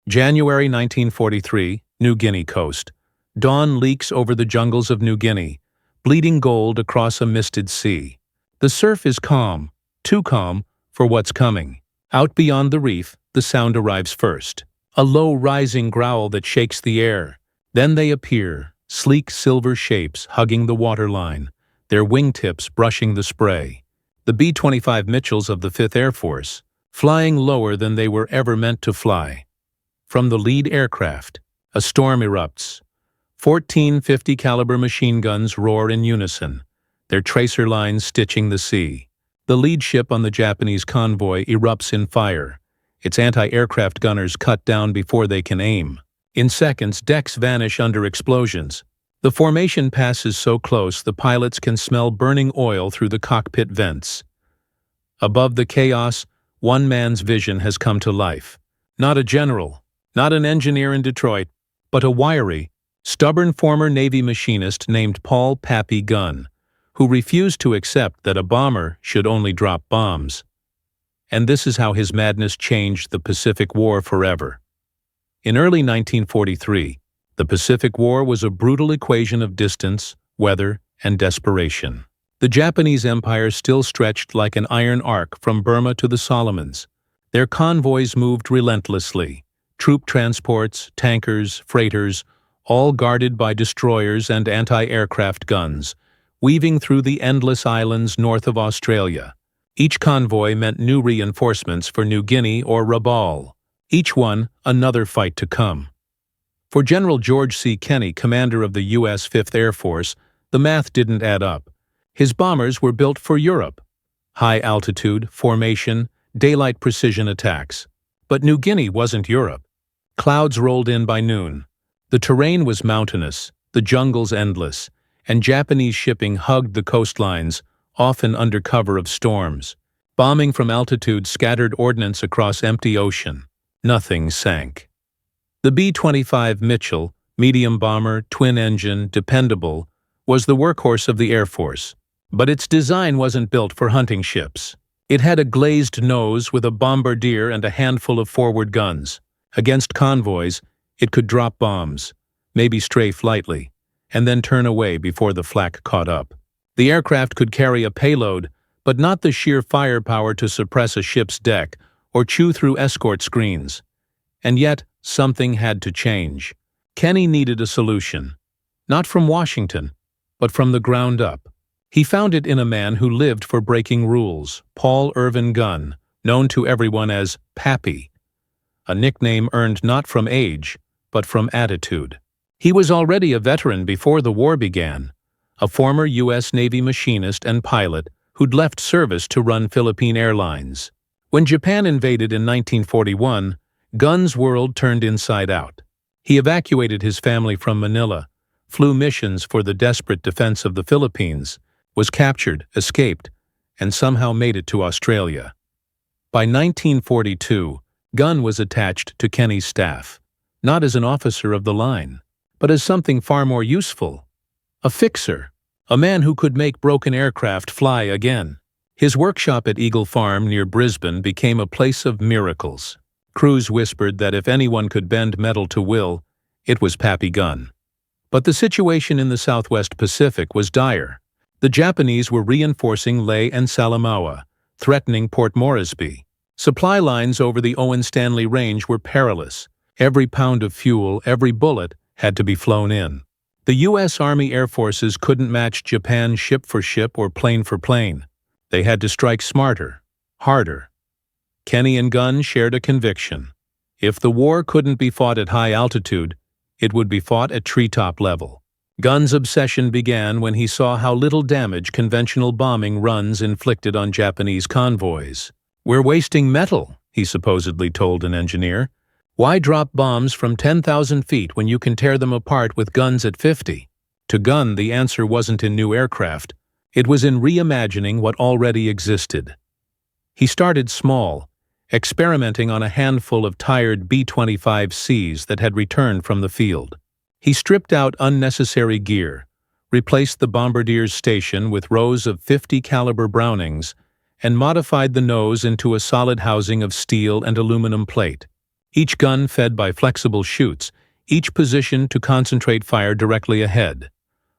January 1943, New Guinea coast. Dawn leaks over the jungles of New Guinea, bleeding gold across a misted sea. The surf is calm, too calm for what's coming. Out beyond the reef, the sound arrives first. A low rising growl that shakes the air. Then they appear, sleek silver shapes hugging the waterline, their wingtips brushing the spray. The B-25 Mitchells of the 5th Air Force, flying lower than they were ever meant to fly. From the lead aircraft, a storm erupts. 14 50 caliber machine guns roar in unison, their tracer lines stitching the sea. The lead ship on the Japanese convoy erupts in fire, its anti-aircraft gunners cut down before they can aim. In seconds, decks vanish under explosions. The formation passes so close the pilots can smell burning oil through the cockpit vents. Above the chaos, one man's vision has come to life. Not a general, not an engineer in Detroit, but a wiry, stubborn former Navy machinist named Pappy Gunn, who refused to accept that a bomber should only drop bombs. And this is how his madness changed the Pacific War forever. In early 1943, the Pacific War was a brutal equation of distance, weather, and desperation. The Japanese Empire still stretched like an iron arc from Burma to the Solomons. Their convoys moved relentlessly, troop transports, tankers, freighters, all guarded by destroyers and anti-aircraft guns, weaving through the endless islands north of Australia. Each convoy meant new reinforcements for New Guinea or Rabaul, each one another fight to come. For General George C. Kenney, commander of the U.S. 5th Air Force, the math didn't add up. His bombers were built for Europe. High altitude, formation, daylight precision attacks. But New Guinea wasn't Europe. Clouds rolled in by noon. The terrain was mountainous, the jungles endless, and Japanese shipping hugged the coastlines, often under cover of storms. Bombing from altitude scattered ordnance across empty ocean. Nothing sank. The B-25 Mitchell, medium bomber, twin-engine, dependable, was the workhorse of the Air Force. But its design wasn't built for hunting ships. It had a glazed nose with a bombardier and a handful of forward guns. Against convoys, it could drop bombs, maybe strafe lightly, and then turn away before the flak caught up. The aircraft could carry a payload, but not the sheer firepower to suppress a ship's deck or chew through escort screens. And yet, something had to change. Kenney needed a solution. Not from Washington, but from the ground up. He found it in a man who lived for breaking rules, Paul Irvin Gunn, known to everyone as Pappy, a nickname earned not from age, but from attitude. He was already a veteran before the war began, a former U.S. Navy machinist and pilot who'd left service to run Philippine Airlines. When Japan invaded in 1941, Gunn's world turned inside out. He evacuated his family from Manila, flew missions for the desperate defense of the Philippines, was captured, escaped, and somehow made it to Australia. By 1942, Gunn was attached to Kenney's staff, not as an officer of the line, but as something far more useful. A fixer, a man who could make broken aircraft fly again. His workshop at Eagle Farm near Brisbane became a place of miracles. Crews whispered that if anyone could bend metal to will, it was Pappy Gunn. But the situation in the Southwest Pacific was dire. The Japanese were reinforcing Lae and Salamaua, threatening Port Moresby. Supply lines over the Owen Stanley Range were perilous. Every pound of fuel, every bullet, had to be flown in. The U.S. Army Air Forces couldn't match Japan ship for ship or plane for plane. They had to strike smarter, harder. Kenney and Gunn shared a conviction. If the war couldn't be fought at high altitude, it would be fought at treetop level. Gunn's obsession began when he saw how little damage conventional bombing runs inflicted on Japanese convoys. "We're wasting metal," he supposedly told an engineer. "Why drop bombs from 10,000 feet when you can tear them apart with guns at 50? To Gunn, the answer wasn't in new aircraft. It was in reimagining what already existed. He started small, experimenting on a handful of tired B-25Cs that had returned from the field. He stripped out unnecessary gear, replaced the bombardier's station with rows of 50 caliber Brownings, and modified the nose into a solid housing of steel and aluminum plate. each gun fed by flexible chutes, each positioned to concentrate fire directly ahead.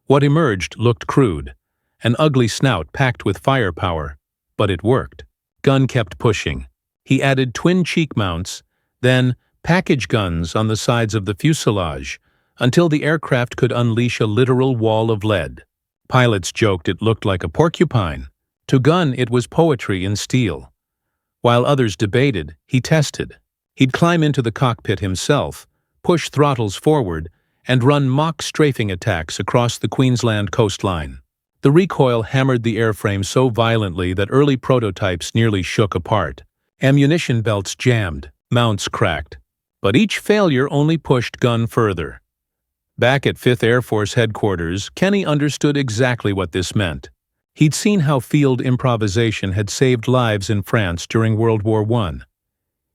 What emerged looked crude, an ugly snout packed with firepower, but it worked. Gunn kept pushing. He added twin cheek mounts, then package guns on the sides of the fuselage, until the aircraft could unleash a literal wall of lead. Pilots joked it looked like a porcupine. To Gunn, it was poetry in steel. While others debated, he tested. He'd climb into the cockpit himself, push throttles forward, and run mock strafing attacks across the Queensland coastline. The recoil hammered the airframe so violently that early prototypes nearly shook apart. Ammunition belts jammed, mounts cracked. But each failure only pushed Gunn further. Back at 5th Air Force headquarters, Kenny understood exactly what this meant. He'd seen how field improvisation had saved lives in France during World War I.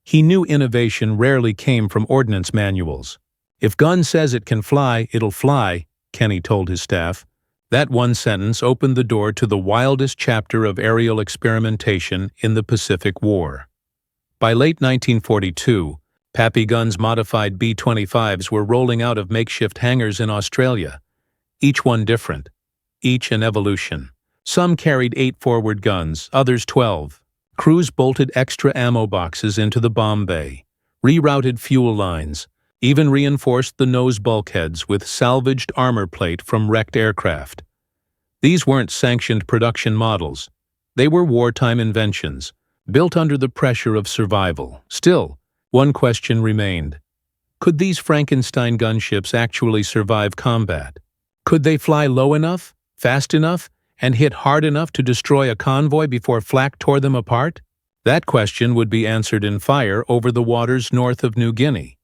He knew innovation rarely came from ordnance manuals. "If Gunn says it can fly, it'll fly," Kenny told his staff. That one sentence opened the door to the wildest chapter of aerial experimentation in the Pacific War. By late 1942, Pappy Gunn's modified B-25s were rolling out of makeshift hangars in Australia, each one different, each an evolution. Some carried 8 forward guns, others 12. Crews bolted extra ammo boxes into the bomb bay, rerouted fuel lines, even reinforced the nose bulkheads with salvaged armor plate from wrecked aircraft. These weren't sanctioned production models. They were wartime inventions, built under the pressure of survival. Still, one question remained. Could these Frankenstein gunships actually survive combat? Could they fly low enough, fast enough, and hit hard enough to destroy a convoy before flak tore them apart? That question would be answered in fire over the waters north of New Guinea.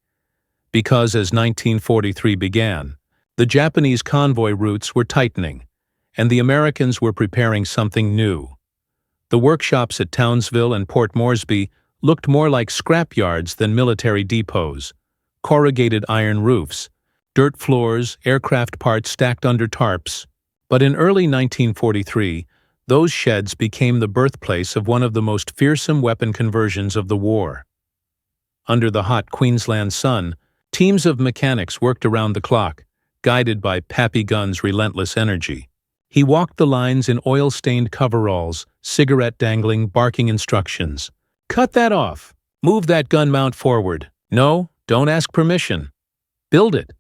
Because as 1943 began, the Japanese convoy routes were tightening, and the Americans were preparing something new. The workshops at Townsville and Port Moresby looked more like scrapyards than military depots. Corrugated iron roofs, dirt floors, aircraft parts stacked under tarps. But in early 1943, those sheds became the birthplace of one of the most fearsome weapon conversions of the war. Under the hot Queensland sun, teams of mechanics worked around the clock, guided by Pappy Gunn's relentless energy. He walked the lines in oil-stained coveralls, cigarette-dangling, barking instructions. "Cut that off. Move that gun mount forward. No, don't ask permission. Build it."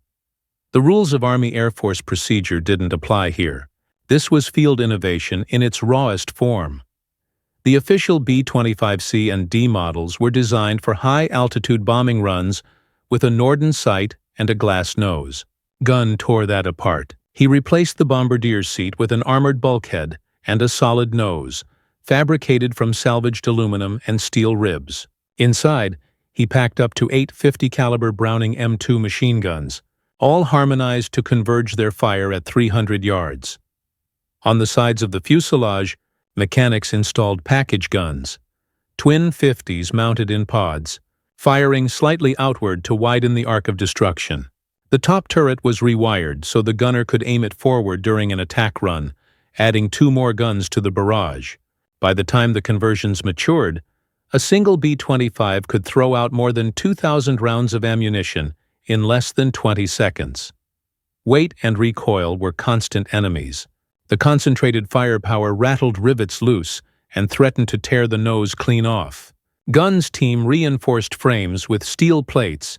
The rules of Army Air Force procedure didn't apply here. This was field innovation in its rawest form. The official B-25C and D models were designed for high-altitude bombing runs with a Norden sight and a glass nose. Gunn tore that apart. He replaced the bombardier seat with an armored bulkhead and a solid nose, fabricated from salvaged aluminum and steel ribs. Inside, he packed up to 8 50-caliber Browning M2 machine guns, all harmonized to converge their fire at 300 yards. On the sides of the fuselage, mechanics installed package guns, twin 50s mounted in pods, firing slightly outward to widen the arc of destruction. The top turret was rewired so the gunner could aim it forward during an attack run, adding 2 more guns to the barrage. By the time the conversions matured, a single B-25 could throw out more than 2,000 rounds of ammunition in less than 20 seconds. Weight and recoil were constant enemies. The concentrated firepower rattled rivets loose and threatened to tear the nose clean off. Gunn's team reinforced frames with steel plates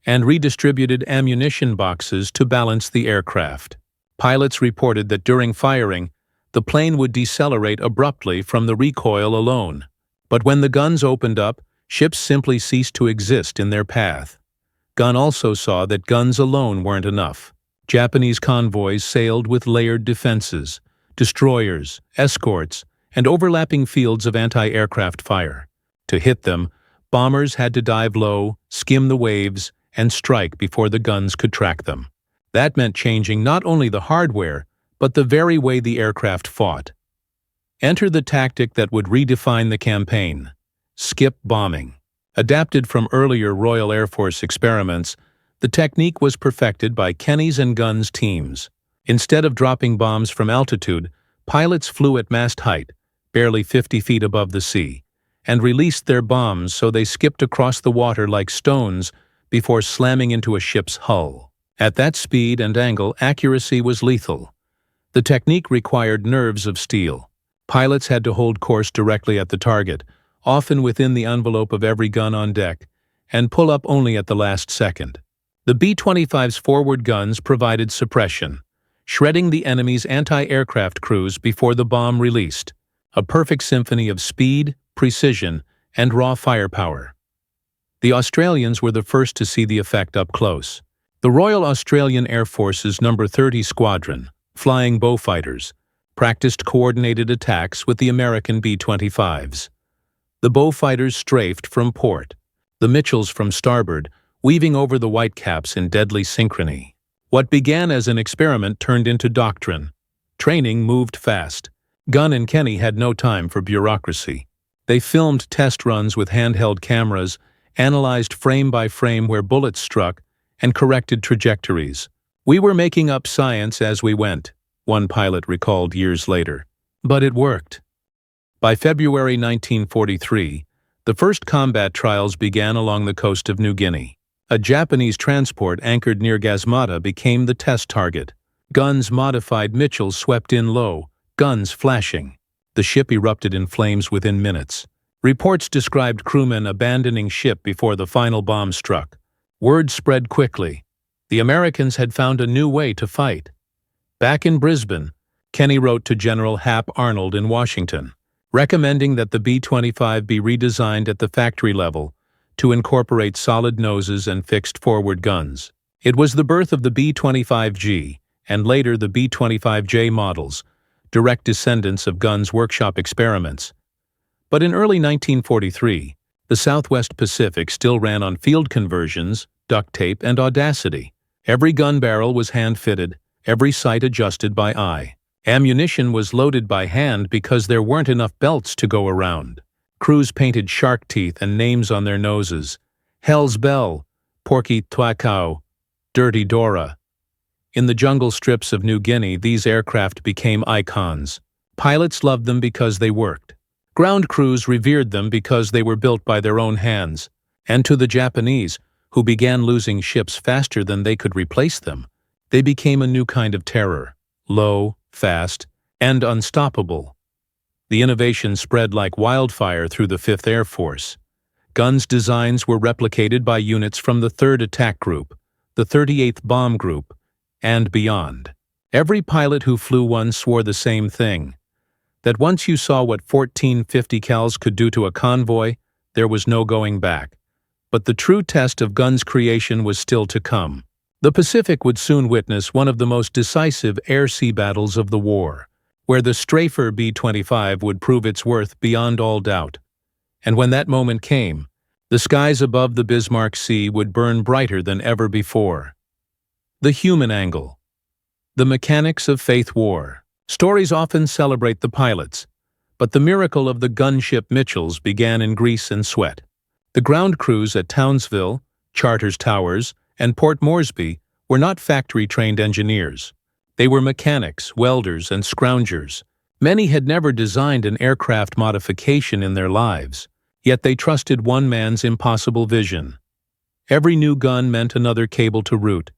and redistributed ammunition boxes to balance the aircraft. Pilots reported that during firing, the plane would decelerate abruptly from the recoil alone. But when the guns opened up, ships simply ceased to exist in their path. Gunn also saw that guns alone weren't enough. Japanese convoys sailed with layered defenses, destroyers, escorts, and overlapping fields of anti-aircraft fire. To hit them, bombers had to dive low, skim the waves, and strike before the guns could track them. That meant changing not only the hardware, but the very way the aircraft fought. Enter the tactic that would redefine the campaign: skip bombing. Adapted from earlier Royal Air Force experiments, the technique was perfected by Kenny's and Gunn's teams. Instead of dropping bombs from altitude, pilots flew at mast height, barely 50 feet above the sea, and released their bombs so they skipped across the water like stones before slamming into a ship's hull. At that speed and angle, accuracy was lethal. The technique required nerves of steel. Pilots had to hold course directly at the target, often within the envelope of every gun on deck, and pull up only at the last second. The B-25's forward guns provided suppression, shredding the enemy's anti-aircraft crews before the bomb released, a perfect symphony of speed, precision, and raw firepower. The Australians were the first to see the effect up close. The Royal Australian Air Force's No. 30 Squadron, flying Beaufighters, practiced coordinated attacks with the American B-25s. The Beaufighters strafed from port, the Mitchells from starboard, weaving over the Whitecaps in deadly synchrony. What began as an experiment turned into doctrine. Training moved fast. Gunn and Kenny had no time for bureaucracy. They filmed test runs with handheld cameras, analyzed frame by frame where bullets struck, and corrected trajectories. "We were making up science as we went," one pilot recalled years later. But it worked. By February 1943, the first combat trials began along the coast of New Guinea. A Japanese transport anchored near Gasmata became the test target. Guns modified Mitchells swept in low, guns flashing. The ship erupted in flames within minutes. Reports described crewmen abandoning ship before the final bomb struck. Word spread quickly. The Americans had found a new way to fight. Back in Brisbane, Kenny wrote to General Hap Arnold in Washington, recommending that the B-25 be redesigned at the factory level to incorporate solid noses and fixed forward guns. It was the birth of the B-25G, and later the B-25J models, direct descendants of Gunn's workshop experiments. But in early 1943, the Southwest Pacific still ran on field conversions, duct tape, and audacity. Every gun barrel was hand-fitted, every sight adjusted by eye. Ammunition was loaded by hand because there weren't enough belts to go around. Crews painted shark teeth and names on their noses. Hell's Bell, Porky Twakau, Dirty Dora. In the jungle strips of New Guinea, these aircraft became icons. Pilots loved them because they worked. Ground crews revered them because they were built by their own hands. And to the Japanese, who began losing ships faster than they could replace them, they became a new kind of terror. Low, fast, and unstoppable. The innovation spread like wildfire through the 5th Air Force. Guns' designs were replicated by units from the 3rd Attack Group, the 38th Bomb Group, and beyond. Every pilot who flew one swore the same thing, that once you saw what 1450 cals could do to a convoy, there was no going back. But the true test of Gunn's creation was still to come. The Pacific would soon witness one of the most decisive air-sea battles of the war, where the strafer B-25 would prove its worth beyond all doubt. And when that moment came, the skies above the Bismarck Sea would burn brighter than ever before. The human angle. The mechanics of faith war. Stories often celebrate the pilots, but the miracle of the gunship Mitchells began in grease and sweat. The ground crews at Townsville, Charters Towers, and Port Moresby were not factory-trained engineers. They were mechanics, welders, and scroungers. Many had never designed an aircraft modification in their lives, yet they trusted one man's impossible vision. Every new gun meant another cable to route,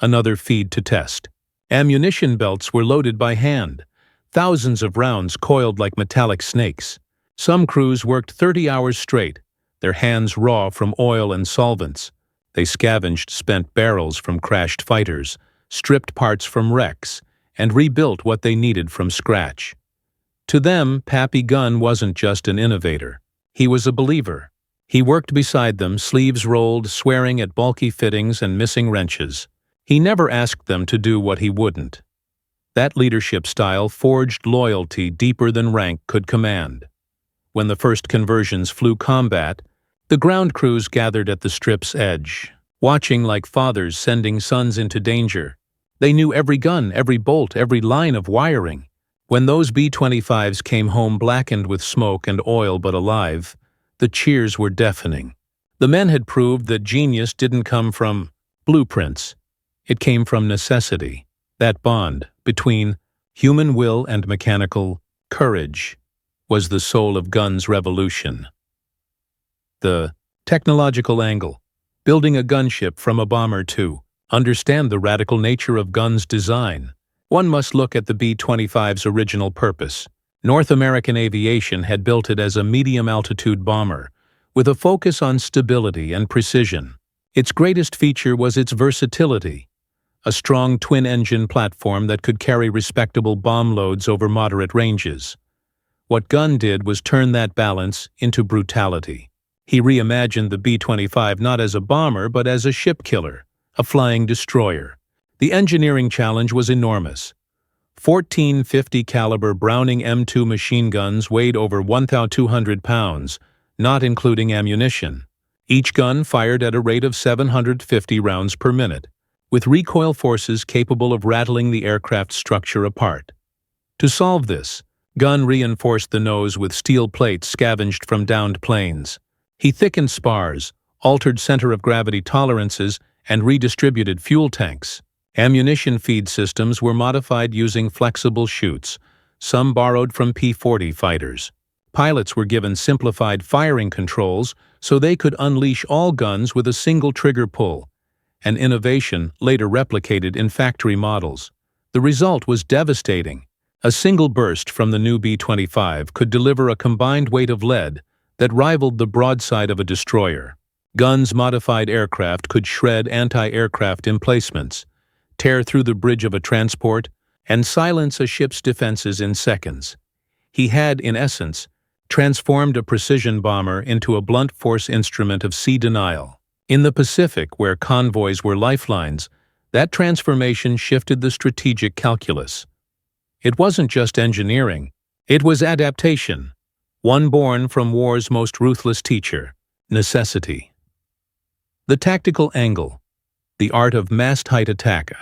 another feed to test. Ammunition belts were loaded by hand, thousands of rounds coiled like metallic snakes. Some crews worked 30 hours straight, their hands raw from oil and solvents. They scavenged spent barrels from crashed fighters, stripped parts from wrecks, and rebuilt what they needed from scratch. To them, Pappy Gunn wasn't just an innovator. He was a believer. He worked beside them, sleeves rolled, swearing at bulky fittings and missing wrenches. He never asked them to do what he wouldn't. That leadership style forged loyalty deeper than rank could command. When the first conversions flew combat, the ground crews gathered at the strip's edge, watching like fathers sending sons into danger. They knew every gun, every bolt, every line of wiring. When those B-25s came home blackened with smoke and oil but alive, the cheers were deafening. The men had proved that genius didn't come from blueprints. It came from necessity. That bond between human will and mechanical courage was the soul of Gunn's revolution. the technological angle. Building a gunship from a bomber to understand the radical nature of guns design, one must look at the B-25's original purpose. North American aviation had built it as a medium-altitude bomber, with a focus on stability and precision. Its greatest feature was its versatility, a strong twin-engine platform that could carry respectable bomb loads over moderate ranges. What Gunn did was turn that balance into brutality. He reimagined the B-25 not as a bomber but as a ship killer, a flying destroyer. The engineering challenge was enormous. 14 50 caliber Browning M2 machine guns weighed over 1,200 pounds, not including ammunition. Each gun fired at a rate of 750 rounds per minute, with recoil forces capable of rattling the aircraft's structure apart. To solve this, Gunn reinforced the nose with steel plates scavenged from downed planes. He thickened spars, altered center of gravity tolerances, and redistributed fuel tanks. Ammunition feed systems were modified using flexible chutes, some borrowed from P-40 fighters. Pilots were given simplified firing controls so they could unleash all guns with a single trigger pull, an innovation later replicated in factory models. The result was devastating. A single burst from the new B-25 could deliver a combined weight of lead that rivaled the broadside of a destroyer. Gunn's modified aircraft could shred anti-aircraft emplacements, tear through the bridge of a transport, and silence a ship's defenses in seconds. He had, in essence, transformed a precision bomber into a blunt force instrument of sea denial. In the Pacific, where convoys were lifelines, that transformation shifted the strategic calculus. It wasn't just engineering, it was adaptation, one born from war's most ruthless teacher, necessity. The tactical angle, the art of mast-height attack.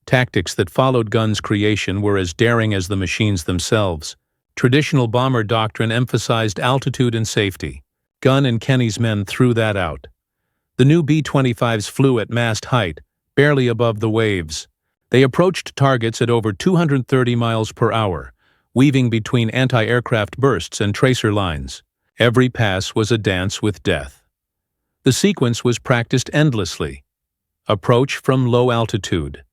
Tactics that followed Gunn's creation were as daring as the machines themselves. Traditional bomber doctrine emphasized altitude and safety. Gunn and Kenny's men threw that out. The new B-25s flew at mast height, barely above the waves. They approached targets at over 230 miles per hour, weaving between anti-aircraft bursts and tracer lines. Every pass was a dance with death. The sequence was practiced endlessly. Approach from low altitude.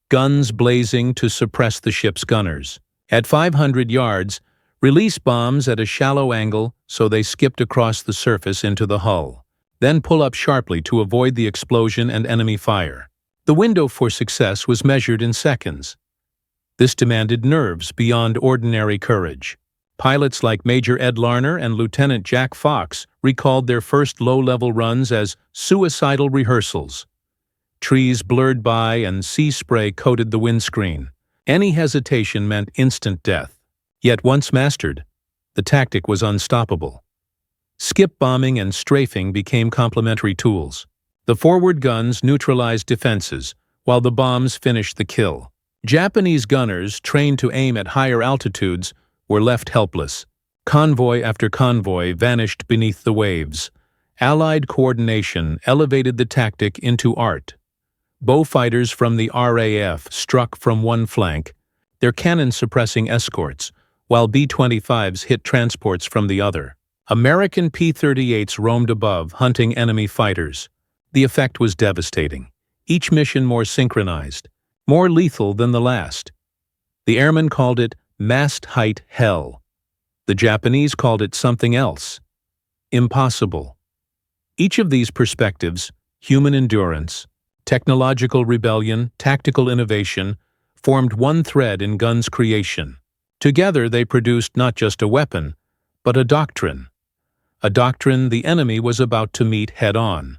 Guns blazing to suppress the ship's gunners. At 500 yards, release bombs at a shallow angle so they skipped across the surface into the hull. Then pull up sharply to avoid the explosion and enemy fire. The window for success was measured in seconds. This demanded nerves beyond ordinary courage. Pilots like Major Ed Larner and Lieutenant Jack Fox recalled their first low-level runs as suicidal rehearsals. Trees blurred by and sea spray coated the windscreen. Any hesitation meant instant death. Yet once mastered, the tactic was unstoppable. Skip bombing and strafing became complementary tools. The forward guns neutralized defenses, while the bombs finished the kill. Japanese gunners, trained to aim at higher altitudes, were left helpless. Convoy after convoy vanished beneath the waves. Allied coordination elevated the tactic into art. Bowfighters from the RAF struck from one flank, their cannons suppressing escorts, while B-25s hit transports from the other. American P-38s roamed above, hunting enemy fighters. The effect was devastating. Each mission more synchronized, more lethal than the last. The airmen called it mast-height hell. The Japanese called it something else. Impossible. Each of these perspectives, human endurance, technological rebellion, tactical innovation, formed one thread in Gunn's creation. Together they produced not just a weapon, but a doctrine the enemy was about to meet head-on.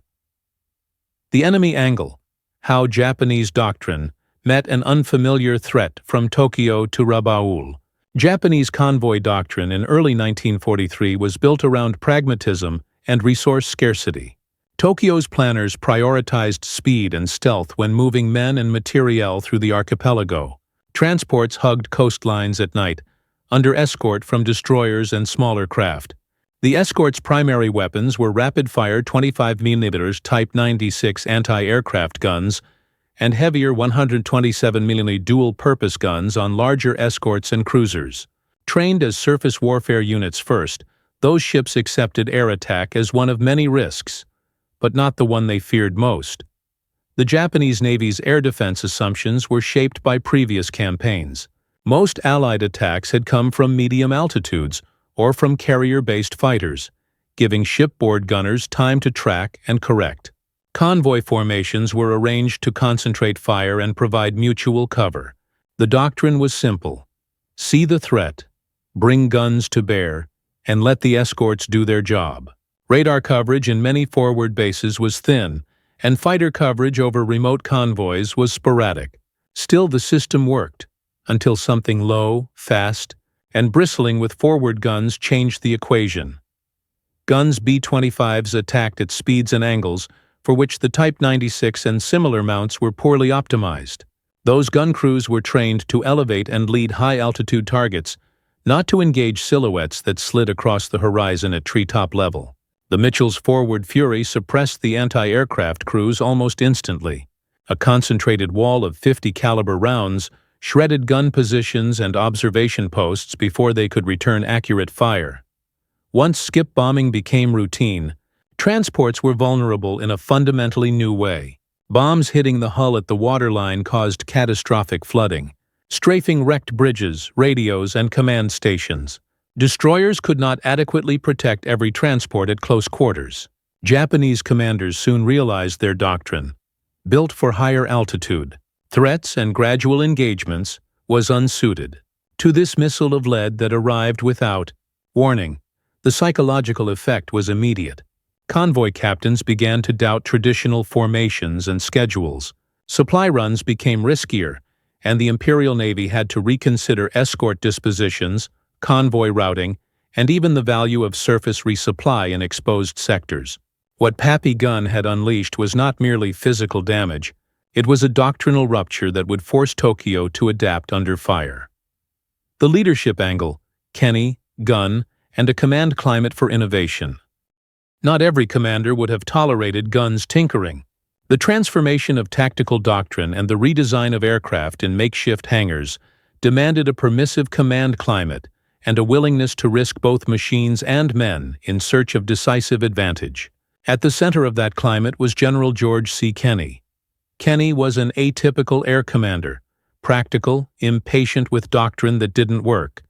The enemy angle, how Japanese doctrine met an unfamiliar threat from Tokyo to Rabaul. Japanese convoy doctrine in early 1943 was built around pragmatism and resource scarcity. Tokyo's planners prioritized speed and stealth when moving men and materiel through the archipelago. Transports hugged coastlines at night, under escort from destroyers and smaller craft. The escort's primary weapons were rapid-fire 25mm Type 96 anti-aircraft guns and heavier 127mm dual-purpose guns on larger escorts and cruisers. Trained as surface warfare units first, Those ships accepted air attack as one of many risks, but not the one they feared most. The Japanese Navy's air defense assumptions were shaped by previous campaigns. Most Allied attacks had come from medium altitudes or from carrier-based fighters, giving shipboard gunners time to track and correct. Convoy formations were arranged to concentrate fire and provide mutual cover. The doctrine was simple: see the threat, bring guns to bear, and let the escorts do their job. Radar coverage in many forward bases was thin, and fighter coverage over remote convoys was sporadic. Still, the system worked, until something low, fast, and bristling with forward guns changed the equation. Guns B-25s attacked at speeds and angles for which the Type 96 and similar mounts were poorly optimized. Those gun crews were trained to elevate and lead high-altitude targets, not to engage silhouettes that slid across the horizon at treetop level. The Mitchell's forward fury suppressed the anti-aircraft crews almost instantly. A concentrated wall of 50 caliber rounds shredded gun positions and observation posts before they could return accurate fire. Once skip bombing became routine, transports were vulnerable in a fundamentally new way. Bombs hitting the hull at the waterline caused catastrophic flooding, strafing wrecked bridges, radios, and command stations. Destroyers could not adequately protect every transport at close quarters. Japanese commanders soon realized their doctrine, built for higher altitude, threats and gradual engagements, was unsuited. To this missile of lead that arrived without warning, the psychological effect was immediate. Convoy captains began to doubt traditional formations and schedules. Supply runs became riskier, and the Imperial Navy had to reconsider escort dispositions, convoy routing, and even the value of surface resupply in exposed sectors. What Pappy Gunn had unleashed was not merely physical damage, it was a doctrinal rupture that would force Tokyo to adapt under fire. The leadership angle: Kenny, Gunn, and a command climate for innovation. Not every commander would have tolerated Gunn's tinkering. The transformation of tactical doctrine and the redesign of aircraft in makeshift hangars demanded a permissive command climate and a willingness to risk both machines and men in search of decisive advantage. At the center of that climate was General George C. Kenny. Kenny was an atypical air commander, practical, impatient with doctrine that didn't work,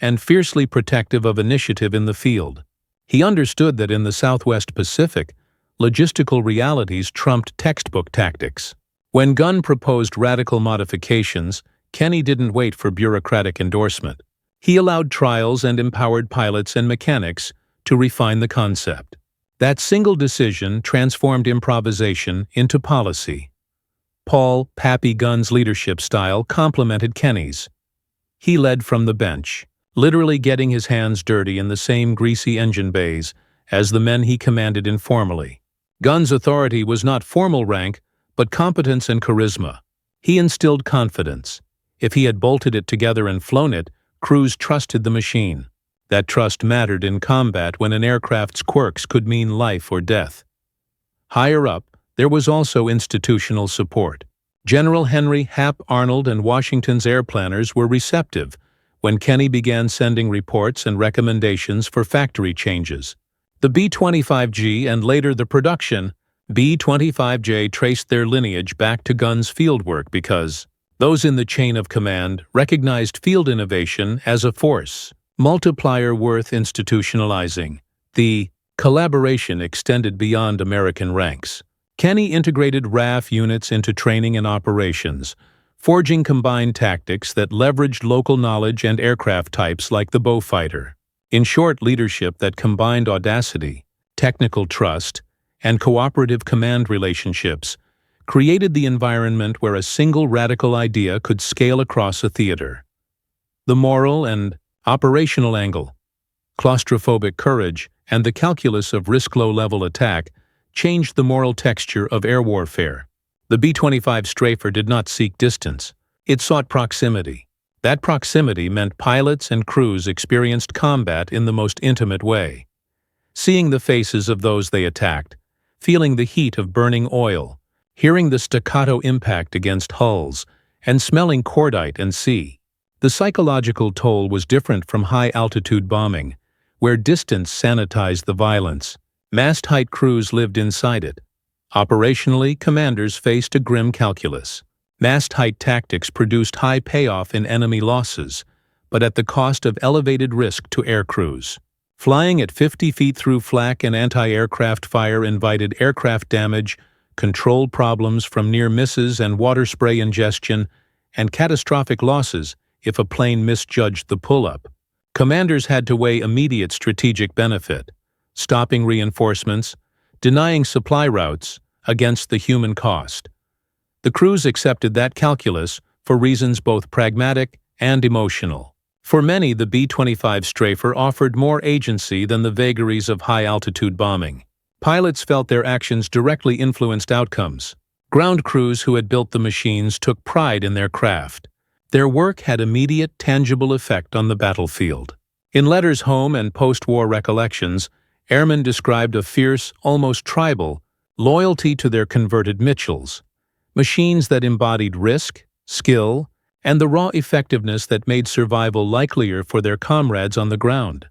and fiercely protective of initiative in the field. He understood that in the Southwest Pacific, logistical realities trumped textbook tactics. When Gunn proposed radical modifications, Kenny didn't wait for bureaucratic endorsement. He allowed trials and empowered pilots and mechanics to refine the concept. That single decision transformed improvisation into policy. Paul Pappy Gunn's leadership style complemented Kenny's. He led from the bench, literally getting his hands dirty in the same greasy engine bays as the men he commanded informally. Gunn's authority was not formal rank, but competence and charisma. He instilled confidence. If he had bolted it together and flown it, crews trusted the machine. That trust mattered in combat when an aircraft's quirks could mean life or death. Higher up, there was also institutional support. General Henry Hap Arnold and Washington's air planners were receptive when Kenny began sending reports and recommendations for factory changes. The B-25G and later the production B-25J traced their lineage back to Gunn's fieldwork because those in the chain of command recognized field innovation as a force multiplier worth institutionalizing. The collaboration extended beyond American ranks. Kenny integrated RAF units into training and operations, forging combined tactics that leveraged local knowledge and aircraft types like the Beaufighter. In short, leadership that combined audacity, technical trust, and cooperative command relationships created the environment where a single radical idea could scale across a theater. The moral and operational angle, claustrophobic courage, and the calculus of risk low-level attack changed the moral texture of air warfare. The B-25 strafer did not seek distance. It sought proximity. That proximity meant pilots and crews experienced combat in the most intimate way. Seeing the faces of those they attacked, feeling the heat of burning oil, hearing the staccato impact against hulls, and smelling cordite and sea. The psychological toll was different from high-altitude bombing, where distance sanitized the violence. Mast-height crews lived inside it. Operationally, commanders faced a grim calculus. Mast-height tactics produced high payoff in enemy losses, but at the cost of elevated risk to air crews. Flying at 50 feet through flak and anti-aircraft fire invited aircraft damage, control problems from near misses and water spray ingestion, and catastrophic losses if a plane misjudged the pull-up. Commanders had to weigh immediate strategic benefit, stopping reinforcements, denying supply routes, against the human cost. The crews accepted that calculus for reasons both pragmatic and emotional. For many, the B-25 strafer offered more agency than the vagaries of high-altitude bombing. Pilots felt their actions directly influenced outcomes. Ground crews who had built the machines took pride in their craft. Their work had immediate, tangible effect on the battlefield. In letters home and post-war recollections, airmen described a fierce, almost tribal, loyalty to their converted Mitchells, machines that embodied risk, skill, and the raw effectiveness that made survival likelier for their comrades on the ground.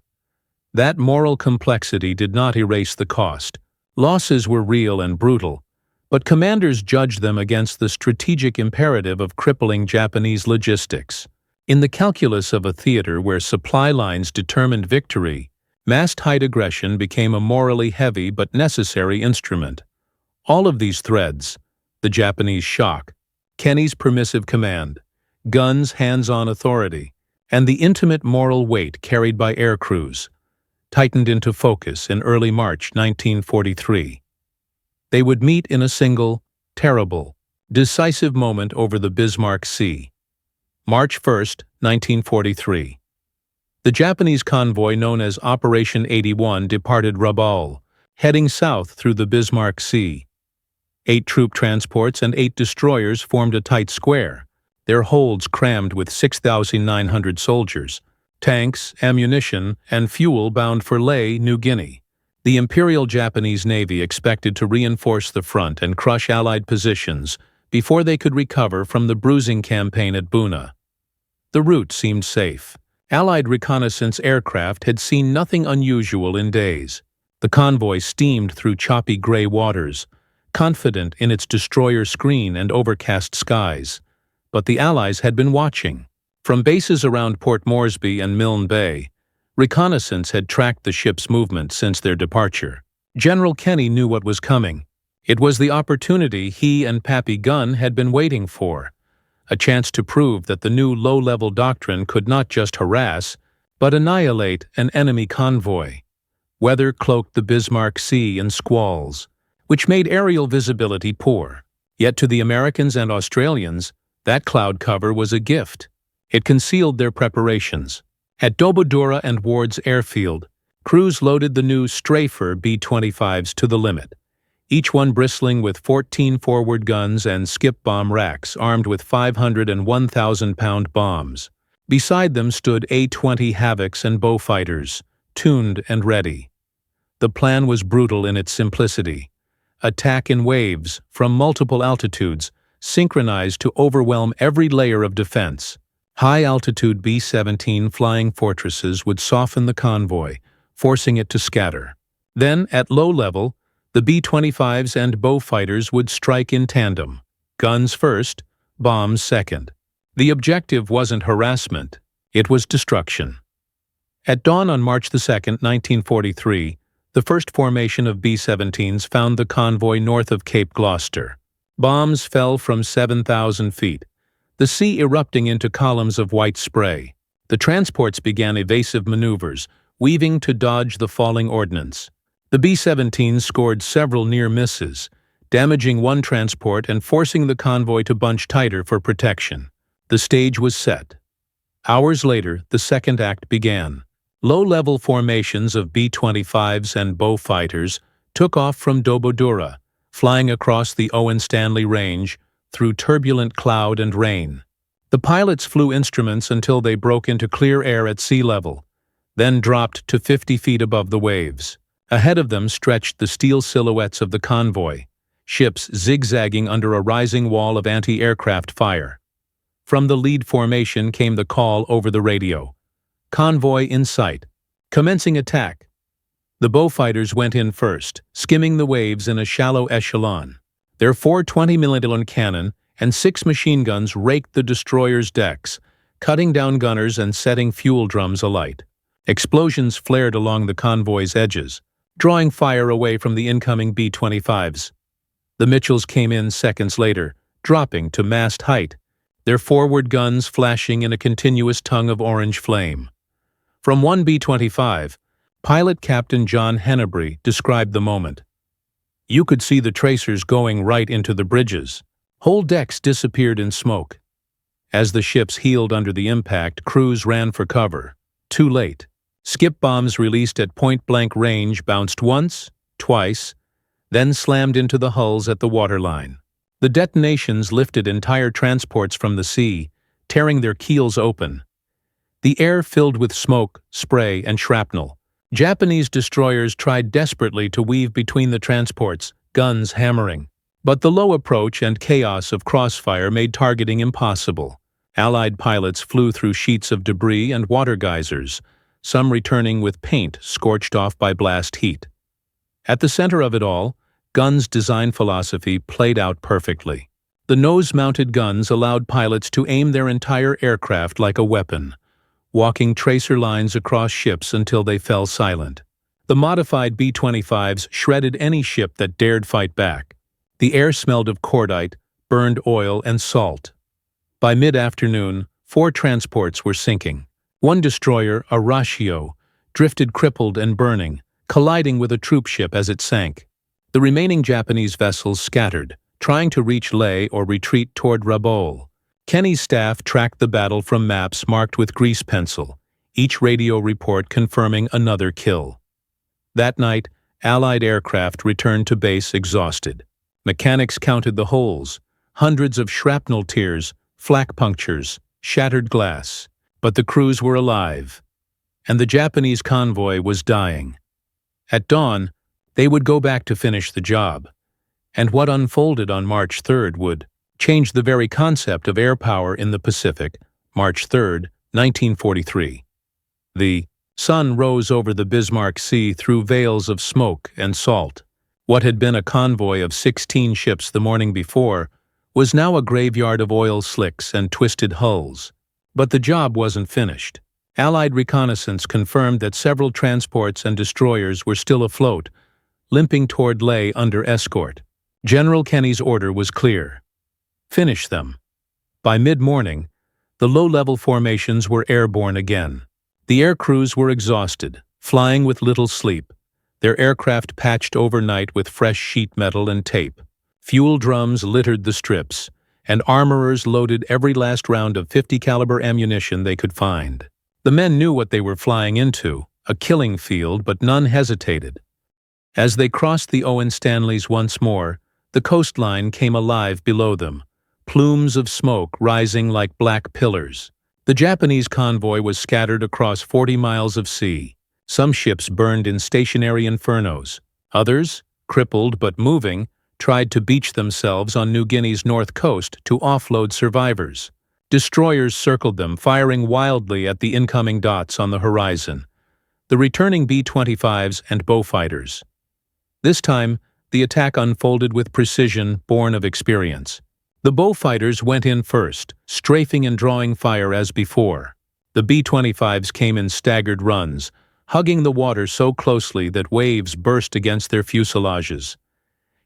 That moral complexity did not erase the cost. Losses were real and brutal, but commanders judged them against the strategic imperative of crippling Japanese logistics. In the calculus of a theater where supply lines determined victory, mast-height aggression became a morally heavy but necessary instrument. All of these threads, the Japanese shock, Kenny's permissive command, Gunn's hands-on authority, and the intimate moral weight carried by air crews, tightened into focus in early March 1943. They would meet in a single, terrible, decisive moment over the Bismarck Sea. March 1, 1943. The Japanese convoy known as Operation 81 departed Rabaul, heading south through the Bismarck Sea. 8 troop transports and 8 destroyers formed a tight square, their holds crammed with 6,900 soldiers, tanks, ammunition, and fuel bound for Lae, New Guinea. The Imperial Japanese Navy expected to reinforce the front and crush Allied positions before they could recover from the bruising campaign at Buna. The route seemed safe. Allied reconnaissance aircraft had seen nothing unusual in days. The convoy steamed through choppy gray waters, confident in its destroyer screen and overcast skies. But the Allies had been watching. From bases around Port Moresby and Milne Bay, reconnaissance had tracked the ship's movement since their departure. General Kenny knew what was coming. It was the opportunity he and Pappy Gunn had been waiting for, a chance to prove that the new low-level doctrine could not just harass, but annihilate an enemy convoy. Weather cloaked the Bismarck Sea in squalls, which made aerial visibility poor. Yet to the Americans and Australians, that cloud cover was a gift. It concealed their preparations. At Dobodura and Ward's airfield, crews loaded the new strafer B-25s to the limit, each one bristling with 14 forward guns and skip bomb racks armed with 500 and 1,000-pound bombs. Beside them stood A-20 Havocs and Beaufighters, tuned and ready. The plan was brutal in its simplicity. Attack in waves, from multiple altitudes, synchronized to overwhelm every layer of defense. High-altitude B-17 flying fortresses would soften the convoy, forcing it to scatter. Then, at low level, the B-25s and Beaufighters would strike in tandem, guns first, bombs second. The objective wasn't harassment, it was destruction. At dawn on March 2, 1943, the first formation of B-17s found the convoy north of Cape Gloucester. Bombs fell from 7,000 feet, the sea erupting into columns of white spray. The transports began evasive maneuvers, weaving to dodge the falling ordnance. The B-17s scored several near misses, damaging one transport and forcing the convoy to bunch tighter for protection. The stage was set. Hours later, the second act began. Low-level formations of B-25s and Beaufighters took off from Dobodura, flying across the Owen Stanley Range through turbulent cloud and rain. The pilots flew instruments until they broke into clear air at sea level, then dropped to 50 feet above the waves. Ahead of them stretched the steel silhouettes of the convoy, ships zigzagging under a rising wall of anti-aircraft fire. From the lead formation came the call over the radio. Convoy in sight. Commencing attack. The bowfighters went in first, skimming the waves in a shallow echelon. Their 4 20mm cannon and 6 machine guns raked the destroyer's decks, cutting down gunners and setting fuel drums alight. Explosions flared along the convoy's edges, drawing fire away from the incoming B-25s. The Mitchells came in seconds later, dropping to mast height, their forward guns flashing in a continuous tongue of orange flame. From one B-25, pilot Captain John Hennebrey described the moment. "You could see the tracers going right into the bridges. Whole decks disappeared in smoke. As the ships heeled under the impact, crews ran for cover. Too late. Skip bombs released at point-blank range bounced once, twice, then slammed into the hulls at the waterline. The detonations lifted entire transports from the sea, tearing their keels open. The air filled with smoke, spray, and shrapnel. Japanese destroyers tried desperately to weave between the transports, guns hammering. But the low approach and chaos of crossfire made targeting impossible. Allied pilots flew through sheets of debris and water geysers, some returning with paint scorched off by blast heat. At the center of it all, Gunn's design philosophy played out perfectly. The nose-mounted guns allowed pilots to aim their entire aircraft like a weapon, walking tracer lines across ships until they fell silent. The modified B-25s shredded any ship that dared fight back. The air smelled of cordite, burned oil, and salt. By mid-afternoon, 4 transports were sinking. One destroyer, a Ratio, drifted crippled and burning, colliding with a troopship as it sank. The remaining Japanese vessels scattered, trying to reach Leh or retreat toward Rabaul. Kenny's staff tracked the battle from maps marked with grease pencil, each radio report confirming another kill. That night, Allied aircraft returned to base exhausted. Mechanics counted the holes, hundreds of shrapnel tears, flak punctures, shattered glass. But the crews were alive, and the Japanese convoy was dying. At dawn, they would go back to finish the job, and what unfolded on March 3rd would change the very concept of air power in the Pacific, March 3rd, 1943. The sun rose over the Bismarck Sea through veils of smoke and salt. What had been a convoy of 16 ships the morning before was now a graveyard of oil slicks and twisted hulls. But the job wasn't finished. Allied reconnaissance confirmed that several transports and destroyers were still afloat, limping toward Leh under escort. General Kenny's order was clear. Finish them. By mid-morning, the low-level formations were airborne again. The air crews were exhausted, flying with little sleep, their aircraft patched overnight with fresh sheet metal and tape. Fuel drums littered the strips, and armorers loaded every last round of .50 caliber ammunition they could find. The men knew what they were flying into, a killing field, but none hesitated. As they crossed the Owen Stanleys once more, the coastline came alive below them, plumes of smoke rising like black pillars. The Japanese convoy was scattered across 40 miles of sea. Some ships burned in stationary infernos. Others, crippled but moving, tried to beach themselves on New Guinea's north coast to offload survivors. Destroyers circled them, firing wildly at the incoming dots on the horizon, the returning B-25s and bowfighters. This time, the attack unfolded with precision born of experience. The bowfighters went in first, strafing and drawing fire as before. The B-25s came in staggered runs, hugging the water so closely that waves burst against their fuselages.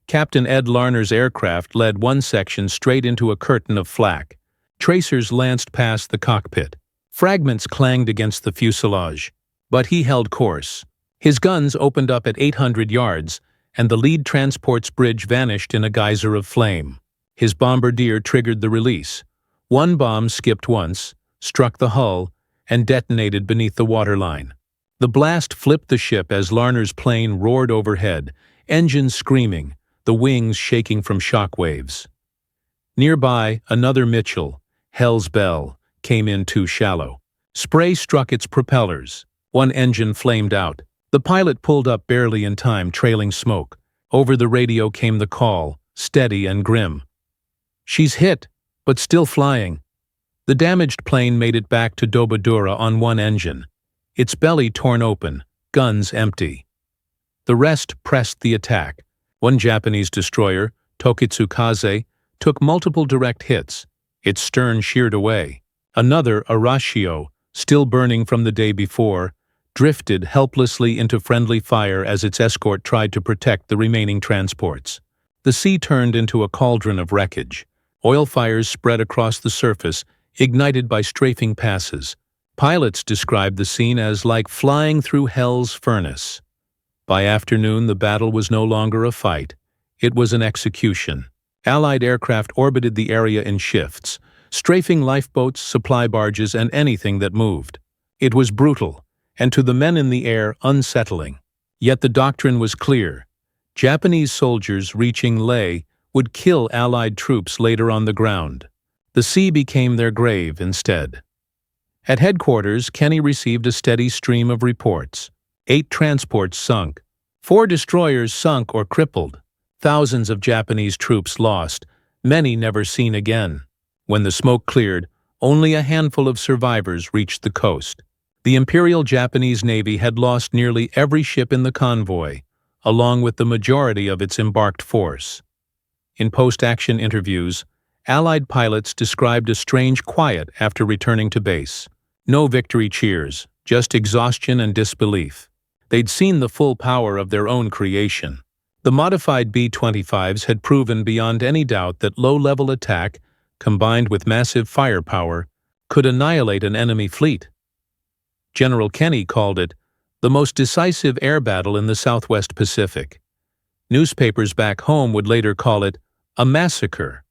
Captain Ed Larner's aircraft led one section straight into a curtain of flak. Tracers lanced past the cockpit. Fragments clanged against the fuselage, but he held course. His guns opened up at 800 yards, and the lead transport's bridge vanished in a geyser of flame. His bombardier triggered the release. One bomb skipped once, struck the hull, and detonated beneath the waterline. The blast flipped the ship as Larner's plane roared overhead, engines screaming, the wings shaking from shock waves. Nearby, another Mitchell, Hell's Bell, came in too shallow. Spray struck its propellers. One engine flamed out. The pilot pulled up barely in time, trailing smoke. Over the radio came the call, steady and grim. "She's hit, but still flying." The damaged plane made it back to Dobodura on one engine. its belly torn open, guns empty. The rest pressed the attack. One Japanese destroyer, Tokitsukaze, took multiple direct hits, its stern sheared away. Another, Arashio, still burning from the day before, drifted helplessly into friendly fire as its escort tried to protect the remaining transports. The sea turned into a cauldron of wreckage. Oil fires spread across the surface, ignited by strafing passes. Pilots described the scene as like flying through hell's furnace. By afternoon, the battle was no longer a fight. It was an execution. Allied aircraft orbited the area in shifts, strafing lifeboats, supply barges, and anything that moved. It was brutal, and to the men in the air, unsettling. Yet the doctrine was clear. Japanese soldiers reaching Leh would kill Allied troops later on the ground. The sea became their grave instead. At headquarters, Kenny received a steady stream of reports. 8 transports sunk. 4 destroyers sunk or crippled. Thousands of Japanese troops lost, many never seen again. When the smoke cleared, only a handful of survivors reached the coast. The Imperial Japanese Navy had lost nearly every ship in the convoy, along with the majority of its embarked force. In post-action interviews, Allied pilots described a strange quiet after returning to base. No victory cheers, just exhaustion and disbelief. They'd seen the full power of their own creation. The modified B-25s had proven beyond any doubt that low-level attack, combined with massive firepower, could annihilate an enemy fleet. General Kenny called it the most decisive air battle in the Southwest Pacific. Newspapers back home would later call it a massacre.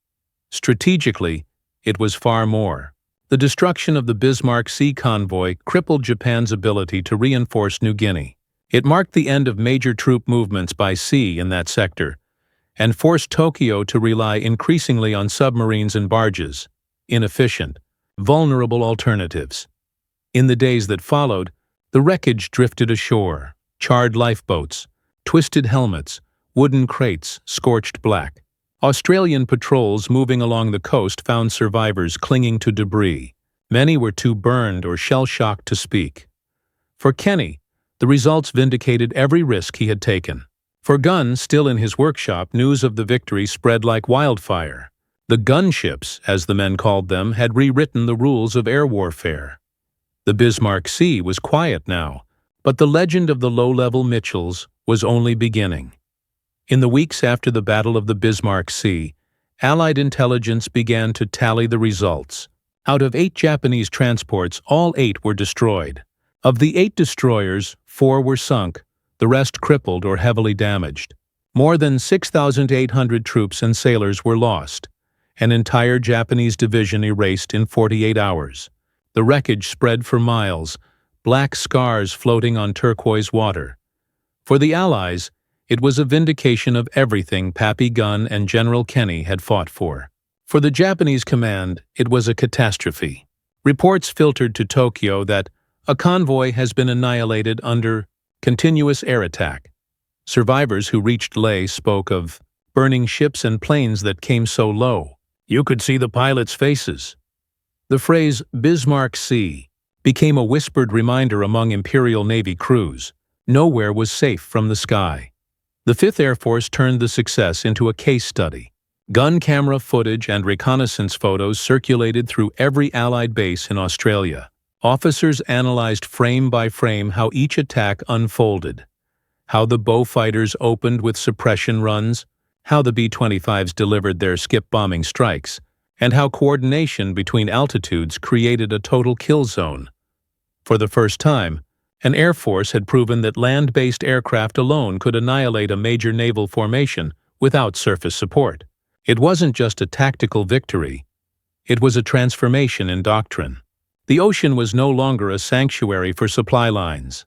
Strategically, it was far more. The destruction of the Bismarck Sea convoy crippled Japan's ability to reinforce New Guinea. It marked the end of major troop movements by sea in that sector, and forced Tokyo to rely increasingly on submarines and barges, inefficient, vulnerable alternatives. In the days that followed, the wreckage drifted ashore, charred lifeboats, twisted helmets, wooden crates scorched black. Australian patrols moving along the coast found survivors clinging to debris. Many were too burned or shell-shocked to speak. For Kenny, the results vindicated every risk he had taken. For Gunn, still in his workshop, news of the victory spread like wildfire. The gunships, as the men called them, had rewritten the rules of air warfare. The Bismarck Sea was quiet now, but the legend of the low-level Mitchells was only beginning. In the weeks after the Battle of the Bismarck Sea, Allied intelligence began to tally the results. Out of 8 Japanese transports, all 8 were destroyed. Of the 8 destroyers, 4 were sunk, the rest crippled or heavily damaged. More than 6,800 troops and sailors were lost. An entire Japanese division erased in 48 hours. The wreckage spread for miles, black scars floating on turquoise water. For the Allies, it was a vindication of everything Pappy Gunn and General Kenny had fought for. For the Japanese command, it was a catastrophe. Reports filtered to Tokyo that a convoy has been annihilated under continuous air attack. Survivors who reached Leh spoke of burning ships and planes that came so low. You could see the pilots' faces. The phrase Bismarck Sea became a whispered reminder among Imperial Navy crews. Nowhere was safe from the sky. The 5th Air Force turned the success into a case study. Gun camera footage and reconnaissance photos circulated through every Allied base in Australia. Officers analyzed frame by frame how each attack unfolded, how the bow fighters opened with suppression runs, how the B-25s delivered their skip-bombing strikes, and how coordination between altitudes created a total kill zone. For the first time, an Air Force had proven that land-based aircraft alone could annihilate a major naval formation without surface support. It wasn't just a tactical victory. It was a transformation in doctrine. The ocean was no longer a sanctuary for supply lines.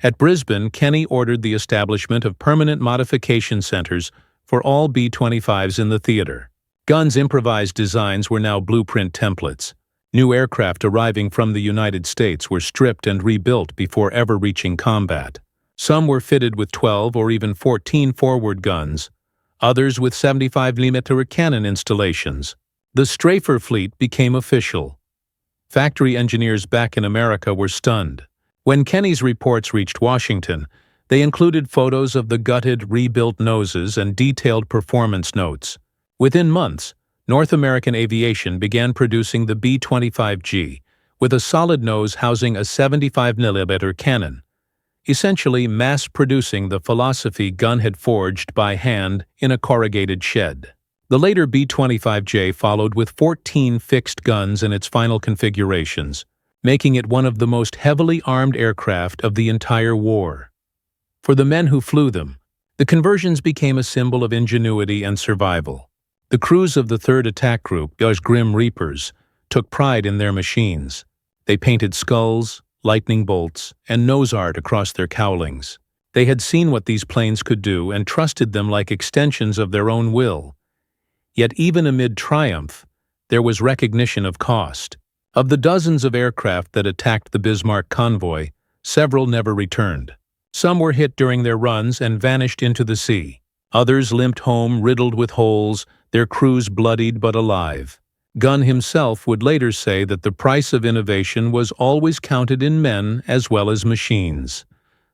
At Brisbane, Kenny ordered the establishment of permanent modification centers for all B-25s in the theater. Gunn's improvised designs were now blueprint templates. New aircraft arriving from the United States were stripped and rebuilt before ever reaching combat. Some were fitted with 12 or even 14 forward guns, others with 75mm cannon installations. The Strafer fleet became official. Factory engineers back in America were stunned. When Kenny's reports reached Washington, they included photos of the gutted, rebuilt noses and detailed performance notes. Within months, North American aviation began producing the B-25G, with a solid nose housing a 75mm cannon, essentially mass-producing the philosophy Gunn had forged by hand in a corrugated shed. The later B-25J followed with 14 fixed guns in its final configurations, making it one of the most heavily armed aircraft of the entire war. For the men who flew them, the conversions became a symbol of ingenuity and survival. The crews of the 3rd Attack Group, those Grim Reapers, took pride in their machines. They painted skulls, lightning bolts, and nose art across their cowlings. They had seen what these planes could do and trusted them like extensions of their own will. Yet even amid triumph, there was recognition of cost. Of the dozens of aircraft that attacked the Bismarck convoy, several never returned. Some were hit during their runs and vanished into the sea. Others limped home riddled with holes, their crews bloodied but alive. Gunn himself would later say that the price of innovation was always counted in men as well as machines.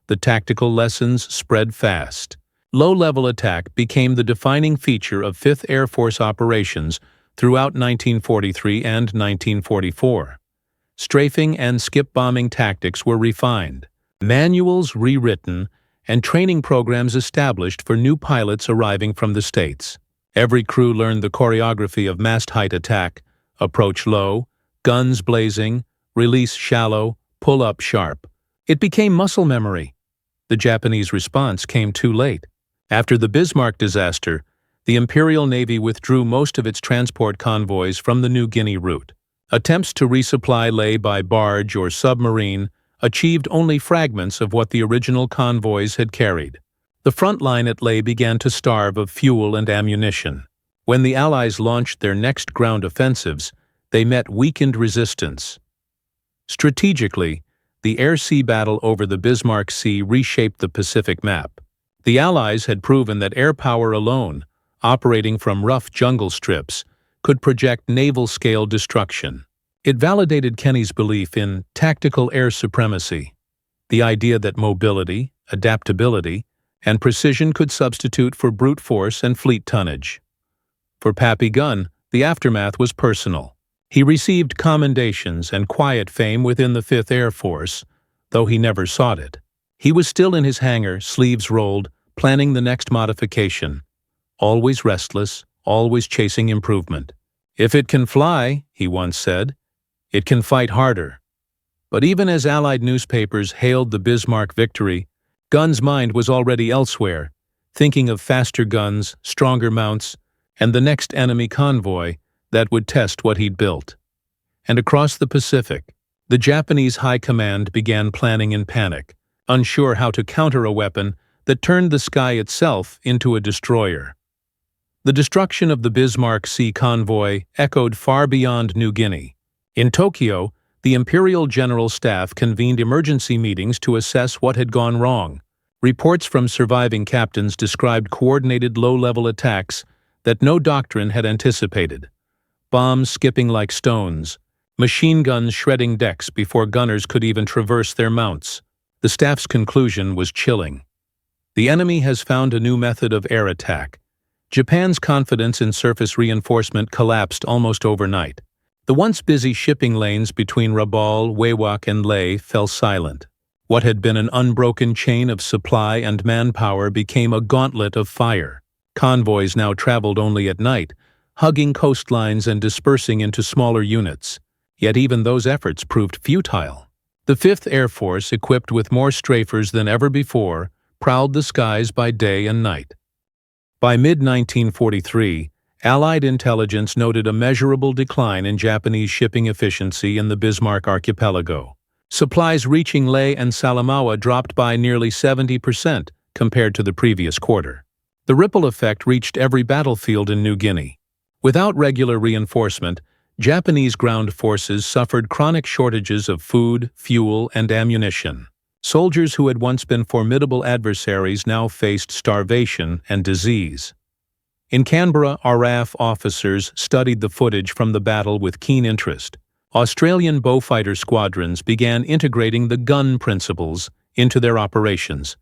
The tactical lessons spread fast. Low-level attack became the defining feature of 5th Air Force operations throughout 1943 and 1944. Strafing and skip-bombing tactics were refined, manuals rewritten, and training programs established for new pilots arriving from the States. Every crew learned the choreography of mast-height attack, approach low, guns blazing, release shallow, pull up sharp. It became muscle memory. The Japanese response came too late. After the Bismarck disaster, the Imperial Navy withdrew most of its transport convoys from the New Guinea route. Attempts to resupply Leh by barge or submarine achieved only fragments of what the original convoys had carried. The front line at Leh began to starve of fuel and ammunition. When the Allies launched their next ground offensives, they met weakened resistance. Strategically, the air-sea battle over the Bismarck Sea reshaped the Pacific map. The Allies had proven that air power alone, operating from rough jungle strips, could project naval-scale destruction. It validated Kenny's belief in tactical air supremacy, the idea that mobility, adaptability, and precision could substitute for brute force and fleet tonnage. For Pappy Gunn, the aftermath was personal. He received commendations and quiet fame within the 5th Air Force, though he never sought it. He was still in his hangar, sleeves rolled, planning the next modification. Always restless, always chasing improvement. "If it can fly," he once said, "it can fight harder." But even as Allied newspapers hailed the Bismarck victory, Gunn's mind was already elsewhere, thinking of faster guns, stronger mounts, and the next enemy convoy that would test what he'd built. And across the Pacific, the Japanese high command began planning in panic, unsure how to counter a weapon that turned the sky itself into a destroyer. The destruction of the Bismarck Sea convoy echoed far beyond New Guinea. In Tokyo, the Imperial General Staff convened emergency meetings to assess what had gone wrong. Reports from surviving captains described coordinated low-level attacks that no doctrine had anticipated. Bombs skipping like stones, machine guns shredding decks before gunners could even traverse their mounts. The staff's conclusion was chilling. The enemy has found a new method of air attack. Japan's confidence in surface reinforcement collapsed almost overnight. The once busy shipping lanes between Rabaul, Wewak, and Leh fell silent. What had been an unbroken chain of supply and manpower became a gauntlet of fire. Convoys now traveled only at night, hugging coastlines and dispersing into smaller units. Yet even those efforts proved futile. The 5th Air Force, equipped with more strafers than ever before, prowled the skies by day and night. By mid-1943, Allied intelligence noted a measurable decline in Japanese shipping efficiency in the Bismarck archipelago. Supplies reaching Leh and Salamaua dropped by nearly 70% compared to the previous quarter. The ripple effect reached every battlefield in New Guinea. Without regular reinforcement, Japanese ground forces suffered chronic shortages of food, fuel, and ammunition. Soldiers who had once been formidable adversaries now faced starvation and disease. In Canberra, RAF officers studied the footage from the battle with keen interest. Australian Beaufighter squadrons began integrating the gun principles into their operations,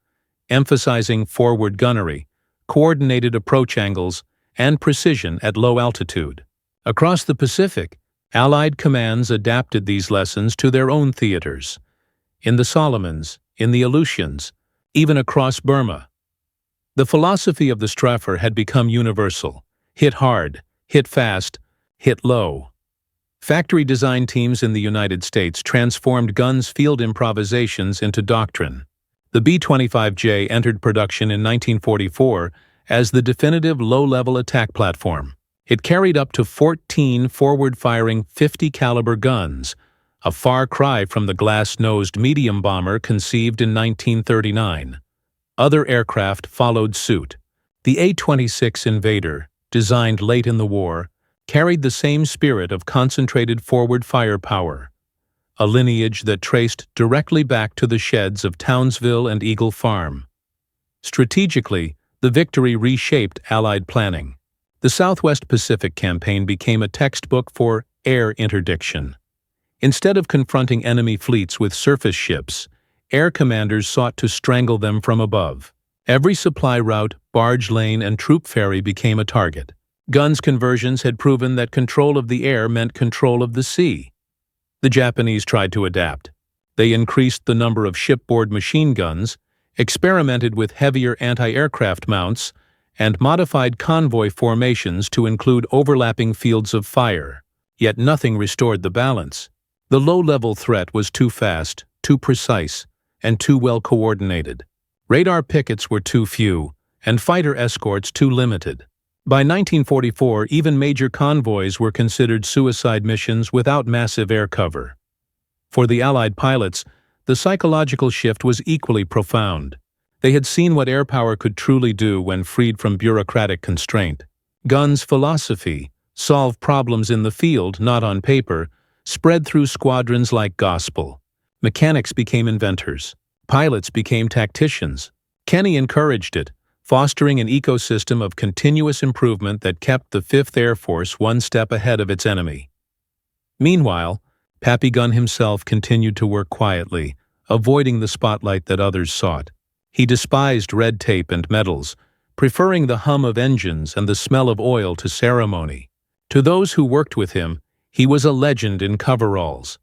emphasizing forward gunnery, coordinated approach angles, and precision at low altitude. Across the Pacific, Allied commands adapted these lessons to their own theaters. In the Solomons, in the Aleutians, even across Burma. The philosophy of the Straffer had become universal: hit hard, hit fast, hit low. Factory design teams in the United States transformed guns' field improvisations into doctrine. The B-25J entered production in 1944 as the definitive low-level attack platform. It carried up to 14 forward-firing 50-caliber guns, a far cry from the glass-nosed medium bomber conceived in 1939. Other aircraft followed suit. The A-26 Invader, designed late in the war, carried the same spirit of concentrated forward firepower, a lineage that traced directly back to the sheds of Townsville and Eagle Farm. Strategically, the victory reshaped Allied planning. The Southwest Pacific Campaign became a textbook for air interdiction. Instead of confronting enemy fleets with surface ships, air commanders sought to strangle them from above. Every supply route, barge lane, and troop ferry became a target. Guns conversions had proven that control of the air meant control of the sea. The Japanese tried to adapt. They increased the number of shipboard machine guns, experimented with heavier anti-aircraft mounts, and modified convoy formations to include overlapping fields of fire. Yet nothing restored the balance. The low-level threat was too fast, too precise, and too well coordinated. Radar pickets were too few, and fighter escorts too limited. By 1944, even major convoys were considered suicide missions without massive air cover. For the Allied pilots, the psychological shift was equally profound. They had seen what air power could truly do when freed from bureaucratic constraint. Gunn's philosophy, solve problems in the field, not on paper, spread through squadrons like gospel. Mechanics became inventors. Pilots became tacticians. Kenny encouraged it, fostering an ecosystem of continuous improvement that kept the 5th Air Force one step ahead of its enemy. Meanwhile, Pappy Gunn himself continued to work quietly, avoiding the spotlight that others sought. He despised red tape and medals, preferring the hum of engines and the smell of oil to ceremony. To those who worked with him, he was a legend in coveralls,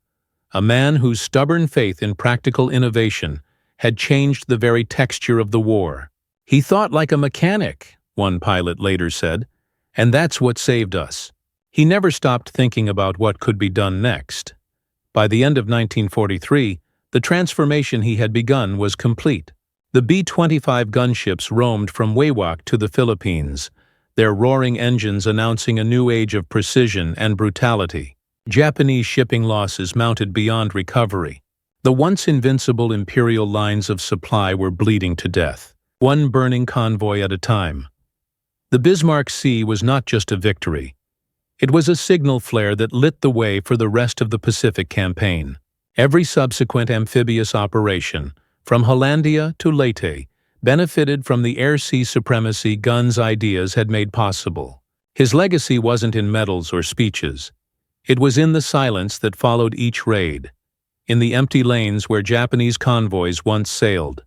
a man whose stubborn faith in practical innovation had changed the very texture of the war. "He thought like a mechanic," one pilot later said, "and that's what saved us." He never stopped thinking about what could be done next. By the end of 1943, the transformation he had begun was complete. The B-25 gunships roamed from Wewak to the Philippines, their roaring engines announcing a new age of precision and brutality. Japanese shipping losses mounted beyond recovery. The once invincible imperial lines of supply were bleeding to death, one burning convoy at a time. The Bismarck Sea was not just a victory. It was a signal flare that lit the way for the rest of the Pacific Campaign. Every subsequent amphibious operation, from Hollandia to Leyte, benefited from the air-sea supremacy Gunn's ideas had made possible. His legacy wasn't in medals or speeches. It was in the silence that followed each raid, in the empty lanes where Japanese convoys once sailed.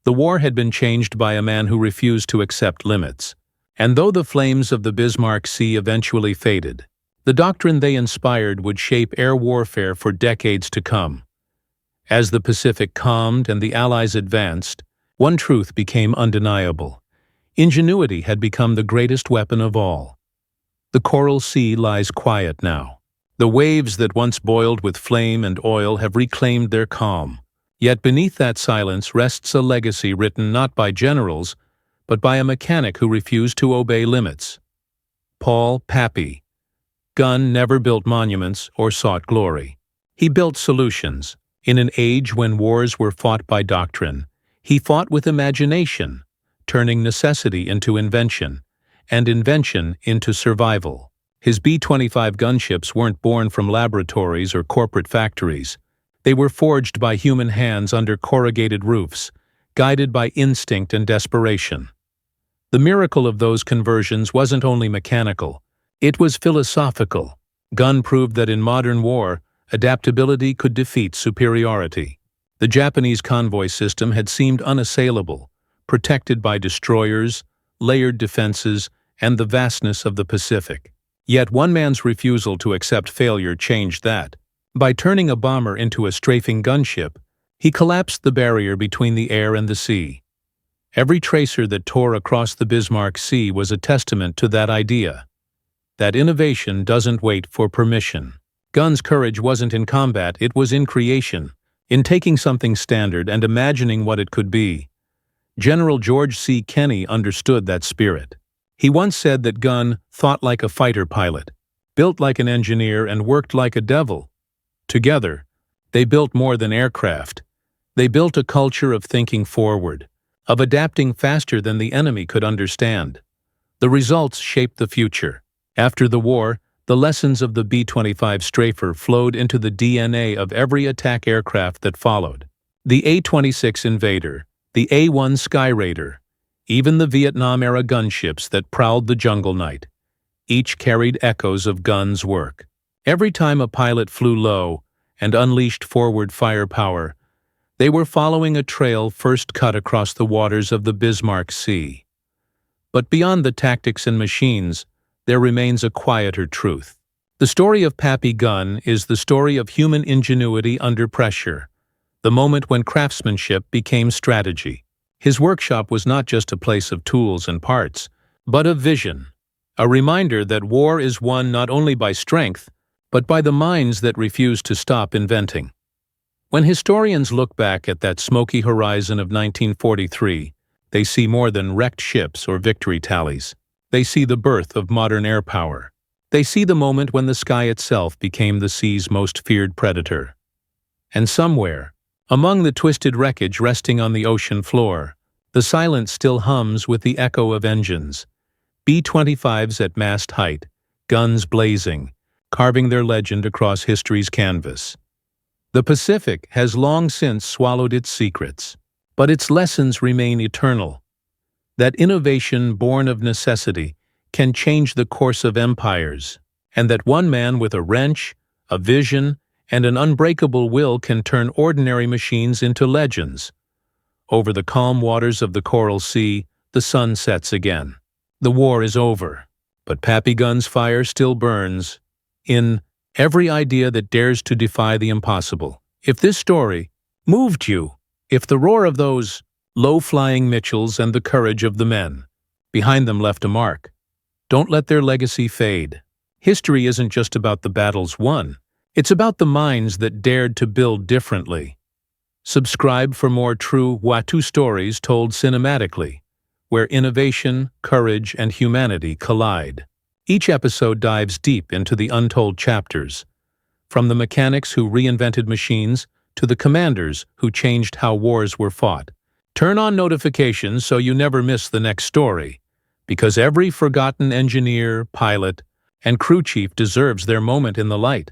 The war had been changed by a man who refused to accept limits. And though the flames of the Bismarck Sea eventually faded, the doctrine they inspired would shape air warfare for decades to come. As the Pacific calmed and the Allies advanced, one truth became undeniable. Ingenuity had become the greatest weapon of all. The Coral Sea lies quiet now. The waves that once boiled with flame and oil have reclaimed their calm. Yet beneath that silence rests a legacy written not by generals, but by a mechanic who refused to obey limits. Paul Pappy Gunn never built monuments or sought glory. He built solutions. In an age when wars were fought by doctrine, he fought with imagination, turning necessity into invention, and invention into survival. His B-25 gunships weren't born from laboratories or corporate factories. They were forged by human hands under corrugated roofs, guided by instinct and desperation. The miracle of those conversions wasn't only mechanical, it was philosophical. Gunn proved that in modern war, adaptability could defeat superiority. The Japanese convoy system had seemed unassailable, protected by destroyers, layered defenses, and the vastness of the Pacific. Yet one man's refusal to accept failure changed that. By turning a bomber into a strafing gunship, he collapsed the barrier between the air and the sea. Every tracer that tore across the Bismarck Sea was a testament to that idea. That innovation doesn't wait for permission. Gunn's courage wasn't in combat, it was in creation, in taking something standard and imagining what it could be. General George C. Kenney understood that spirit. He once said that Gunn thought like a fighter pilot, built like an engineer, and worked like a devil. Together, they built more than aircraft. They built a culture of thinking forward, of adapting faster than the enemy could understand. The results shaped the future. After the war, the lessons of the B-25 strafer flowed into the DNA of every attack aircraft that followed. The A-26 Invader, the A-1 Sky Raider, even the Vietnam-era gunships that prowled the jungle night. Each carried echoes of Gunn's work. Every time a pilot flew low and unleashed forward firepower, they were following a trail first cut across the waters of the Bismarck Sea. But beyond the tactics and machines, there remains a quieter truth. The story of Pappy Gunn is the story of human ingenuity under pressure, the moment when craftsmanship became strategy. His workshop was not just a place of tools and parts, but of vision, a reminder that war is won not only by strength, but by the minds that refuse to stop inventing. When historians look back at that smoky horizon of 1943, they see more than wrecked ships or victory tallies. They see the birth of modern air power. They see the moment when the sky itself became the sea's most feared predator. And somewhere, among the twisted wreckage resting on the ocean floor, the silence still hums with the echo of engines. B-25s at mast height, guns blazing, carving their legend across history's canvas. The Pacific has long since swallowed its secrets, but its lessons remain eternal. That innovation born of necessity can change the course of empires, and that one man with a wrench, a vision, and an unbreakable will can turn ordinary machines into legends. Over the calm waters of the Coral Sea, the sun sets again. The war is over, but Pappy Gunn's fire still burns in every idea that dares to defy the impossible. If this story moved you, if the roar of those low-flying Mitchells and the courage of the men behind them left a mark, don't let their legacy fade. History isn't just about the battles won. It's about the minds that dared to build differently. Subscribe for more true Watu stories told cinematically, where innovation, courage, and humanity collide. Each episode dives deep into the untold chapters, from the mechanics who reinvented machines to the commanders who changed how wars were fought. Turn on notifications so you never miss the next story, because every forgotten engineer, pilot, and crew chief deserves their moment in the light.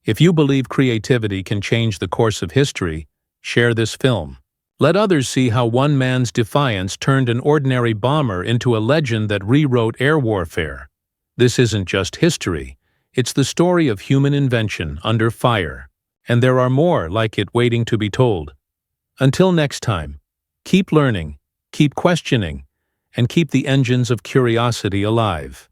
If you believe creativity can change the course of history, share this film. Let others see how one man's defiance turned an ordinary bomber into a legend that rewrote air warfare. This isn't just history, it's the story of human invention under fire, and there are more like it waiting to be told. Until next time, keep learning, keep questioning, and keep the engines of curiosity alive.